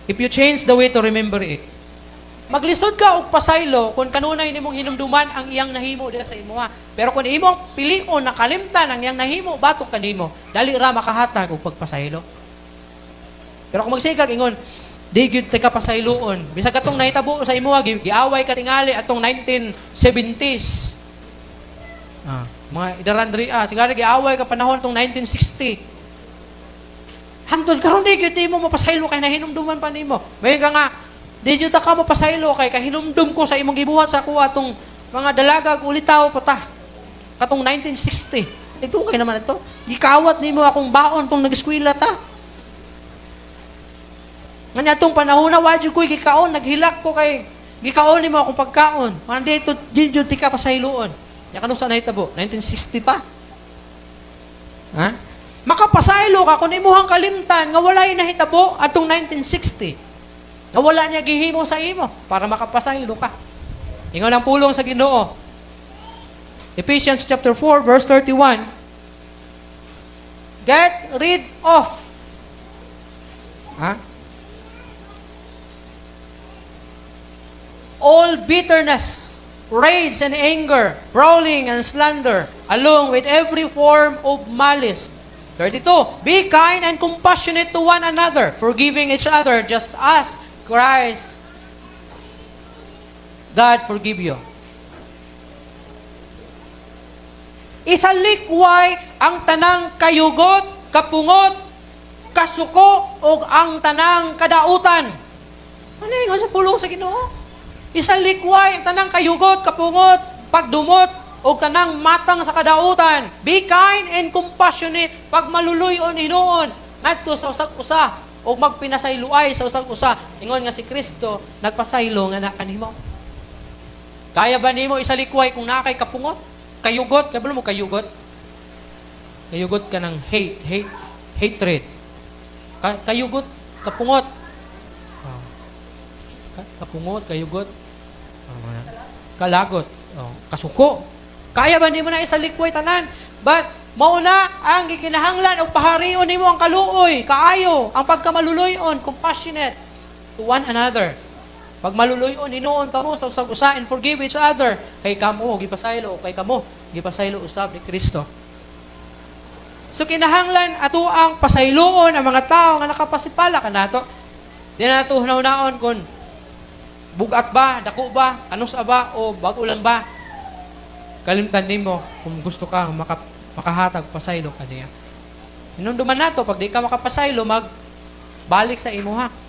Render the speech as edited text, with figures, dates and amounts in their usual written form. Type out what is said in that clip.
If you change the way to remember it. Maglisod ka og pasaylo kung kanunay nimong hinumduman ang iyang nahimo diha sa imuha. Pero kung imong pilion nakalimtan ang iyang nahimo batok kanimo, dali ra makahatag og pagpasaylo. Pero kung magsigag ingon, di gyud ta ka pasayloon. Bisag katong nahitabo sa imuha giaway ka tingali atong 1970s. Mga idarandri sigara giaway ka panahon tong 1960. Hangtod karon di gyud mo mapasaylo kay nahinumduman pa nimo. May ka nga di jud ta ka mapasaylo kay kahinumdum ko sa imong gibuhat sa kuha atong mga dalaga ulitaw pata. Katong 1960. Ito kay naman ito. Gikawat nimo akong baon tong nag-eskwela ta. Nga atong panahon na wa jud koy gikaon, naghilak ko kay gikaon nimo akong pagkaon. Man dito di jud ti ka pasayloon. Ya kanus sa nahitabo 1960 pa. Ha? Makapasaylo ka kung imuhang kalimtan nga walay nahitabo atong 1960. Nga wala niya gihimo sa imo para makapasaylo ka. Ingon ang pulong sa Ginoo. Ephesians chapter 4 verse 31. Get rid of all bitterness, rage and anger, brawling and slander, along with every form of malice. 32. Be kind and compassionate to one another, forgiving each other just as Christ, God forgive you. Isalikway ang tanang kayugot, kapungot, kasuko, o ang tanang kadautan. Ano yung sa pulong sa Ginoo? Isalikway ang tanang kayugot, kapungot, pagdumot, o tanang matang sa kadautan. Be kind and compassionate. Pag maluluyon, hinuon, ngadto sa usag-usa, o magpinasayloay sa usag-usa. Ingon nga si Kristo, nagpasaylo nga na kanimo. Kaya ba nimo isalikway kung naa kay kapungot? Kayugot, kabalo mo kayugot? Kayugot ka ng hatred. Kayugot, kapungot. Kapungot, kayugot. Kalagot. Kasuko. Kaya ba nimo na isalikway tanan? But mauna ang gikinahanglan og paharion nimo ang kaluoy, kaayo, ang pagkamaluluyon, compassionate to one another. Pag maluluyon, hinuon kamo sa usag-usa and forgive each other. Kay kamo gipasaylo, kay kamo gipasaylo usab ni Kristo. So kinahanglan ato ang pasayloon ang mga tao nga nakapasipala kanato. Di na nato hunaw-naon kon bugat ba, dako ba, kanus ba o bag-o lang ba. Kalimtan nimo kung gusto ka makahatag pasaylo kaniya. Hinumduman nato pag di ka makapasaylo balik sa imuha.